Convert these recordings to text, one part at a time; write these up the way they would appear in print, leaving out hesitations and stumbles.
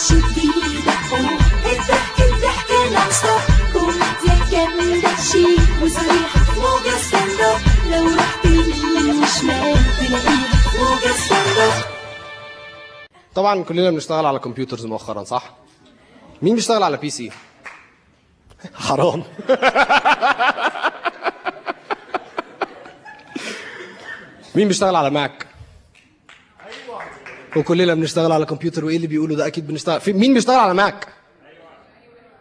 جديدة الضحك ناقصة كوميديا جامدة شيك وصريحة موجة ستاند اب لو رحت يمين وشمال تلاقيها موجة ستاند اب. طبعا كلنا بنشتغل على كمبيوترز مؤخرا صح؟ مين بيشتغل على بي سي؟ حرام. مين بيشتغل على ماك؟ وكلنا بنشتغل على كمبيوتر، وايه اللي بيقولوا ده اكيد بنشتغل مين بيشتغل على ماك؟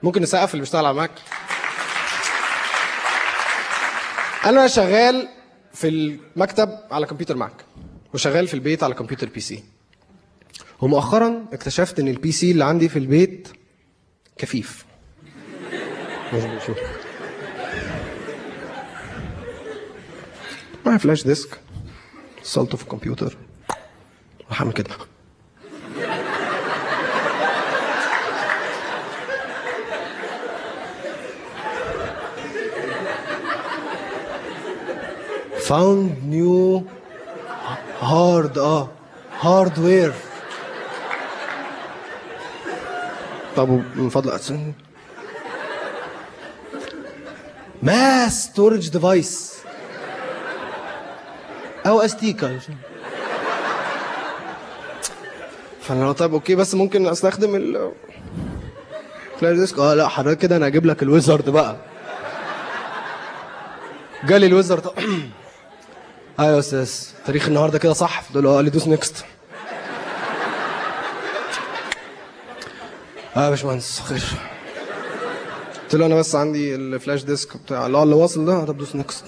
ممكن نسقف اللي بيشتغل على ماك. انا شغال في المكتب على كمبيوتر ماك وشغال في البيت على كمبيوتر بي سي، ومؤخرا اكتشفت ان البي سي اللي عندي في البيت كفيف. معايا فلاش ديسك وصلته في الكمبيوتر وهعمل كده. found new hardware. طب من فضلك ماس ستورج ديفايس او استيكا. فانا طيب اوكي بس ممكن استخدم الفلاش ديسك. لا حضرتك كده انا هجيب لك الويزرد بقى. جالي الويزرد. ايوه يا استاذ تاريخ النهارده كده صح؟ قلت له قال لي دوس نيكست. يا باشمهندس خير. قلت له انا بس عندي الفلاش ديسك بتاع اللي واصل ده. طب دوس نيكست.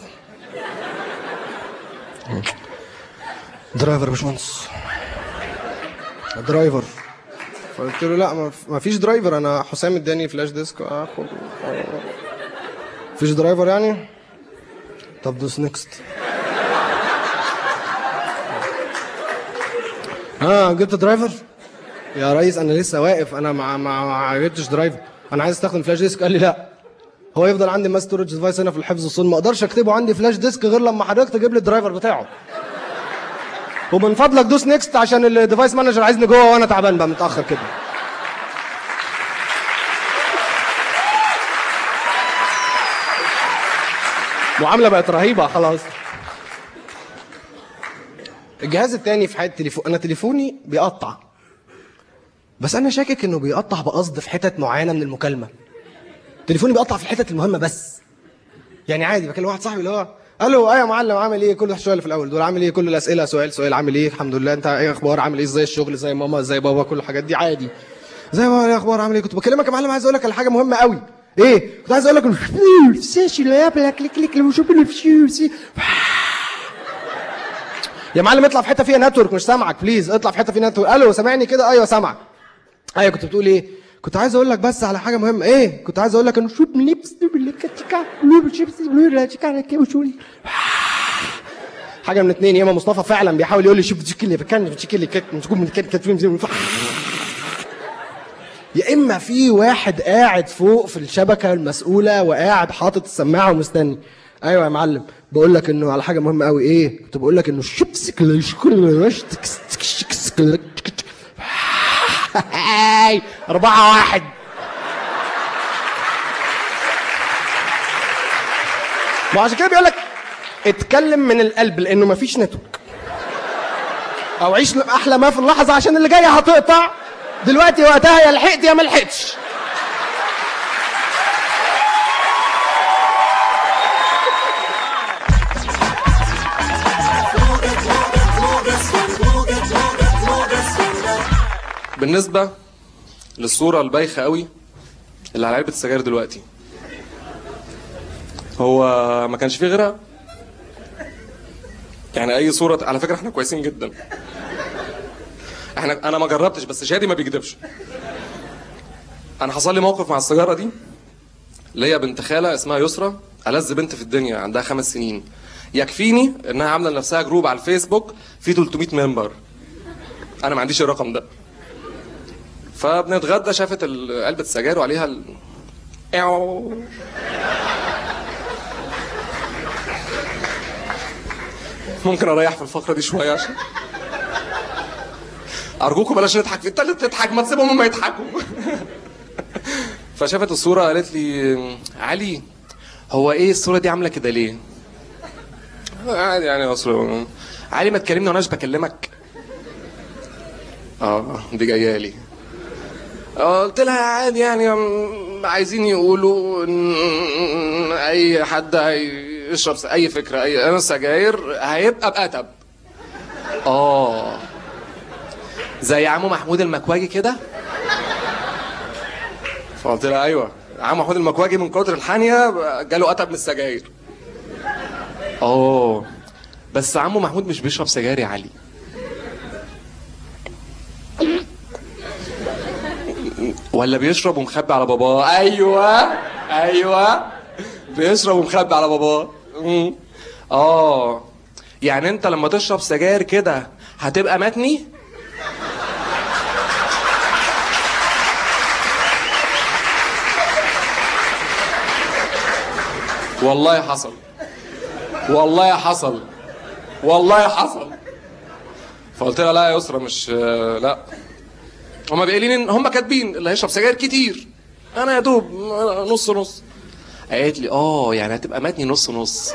درايفر يا باشمهندس درايفر. فقلت له لا ما فيش درايفر، انا حسام اداني فلاش ديسك اخد. فيش درايفر يعني؟ طب دوس نيكست. جبت درايفر يا ريس؟ انا لسه واقف، انا ما جبتش درايفر، انا عايز استخدم فلاش ديسك. قال لي لا هو يفضل عندي ماس ستورج ديفايس هنا في الحفظ والصون، ما اقدرش اكتبه عندي فلاش ديسك غير لما حضرتك تجيب لي الدرايفر بتاعه. ومن فضلك دوس نيكست عشان الديفايس مانجر عايزني جوه وانا تعبان بقى متاخر كده. معامله بقت رهيبه خلاص. الجهاز التاني في حياتي تليفون. انا تليفوني بيقطع، بس انا شاكك انه بيقطع بقصد في حتت معينه من المكالمه. تليفوني بيقطع في الحتت المهمه بس. يعني عادي بكلم واحد صاحبي اللي هو الو يا معلم عامل ايه؟ كل شويه اللي في الاول دول عامل ايه؟ كل الاسئله سؤال عامل ايه؟ الحمد لله. انت ايه اخبار؟ عامل ايه؟ ازاي الشغل؟ زي ماما ازاي بابا؟ كل الحاجات دي عادي. زي ما ايه اخبار؟ عامل ايه؟ كنت بكلمك يا معلم عايز اقول لك على حاجه مهمه قوي. ايه؟ كنت عايز اقول لك يا معلم اطلع في حته فيها نتورك مش سامعك بليز. اطلع في حته فيها نتورك. الو سامعني كده؟ ايوه سامعك. ايوه كنت بتقول ايه؟ كنت عايز اقول لك بس على حاجه مهمه. ايه؟ كنت عايز اقول لك انه شوت لبس حاجه من اتنين. يا اما مصطفى فعلا بيحاول يقول لي شوف تشكيلي يا اما في واحد قاعد فوق في الشبكه المسؤوله وقاعد حاطط السماعه ومستني. ايوه يا معلم بقول لك انه على حاجه مهمه قوي. ايه؟ كنت بقول لك انه 4-1. وعشان كده بيقول لك اتكلم من القلب لانه مفيش نتورك، او عيش احلى ما في اللحظه عشان اللي جايه هتقطع دلوقتي وقتها. يا لحقت يا ما لحقتش. بالنسبه للصوره البايخه قوي اللي على علبه السجاير دلوقتي، هو ما كانش فيه غيرها؟ يعني اي صوره على فكره احنا كويسين جدا. انا ما جربتش بس شادي ما بيكذبش. انا حصل لي موقف مع السيجاره دي. ليا بنت خاله اسمها يسرا، ألذ بنت في الدنيا، عندها 5 سنين. يكفيني انها عامله لنفسها جروب على الفيسبوك فيه 300 ممبر. انا ما عنديش الرقم ده. فبنتغدى شافت علبه السجاير وعليها ممكن اريح في الفقره دي شويه عشان ارجوكم بلاش نضحك، في التالت تضحك، ما تسيبهم هم يضحكوا. فشافت الصوره قالت لي علي هو ايه الصوره دي عامله كده ليه؟ عادي يعني يا صوره علي، ما تكلمني وانا مش بكلمك. دي جايه لي. قلت لها عادي يعني عايزين يقولوا ان اي حد هيشرب اي فكره اي سجاير هيبقى بقتب. زي عمو محمود المكواجي كده. فقلت لها ايوه عمو محمود المكواجي من كتر الحانيه جاله قتب من السجاير. بس عمو محمود مش بيشرب سجاير يا علي. ولا بيشرب ومخبي على باباه. ايوه بيشرب ومخبي على باباه. يعني انت لما تشرب سجاير كده هتبقى متني. والله حصل فقلت لها لا يا يسرا مش لا، هما بيقولين هما كاتبين اللي هيشرب سجاير كتير، انا يا دوب نص نص. قالت لي يعني هتبقى متني نص نص.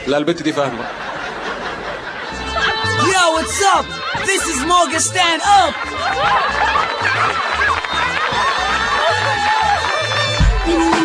لا البت دي فاهمه. Yo, what's up? This is Morgan, stand up. من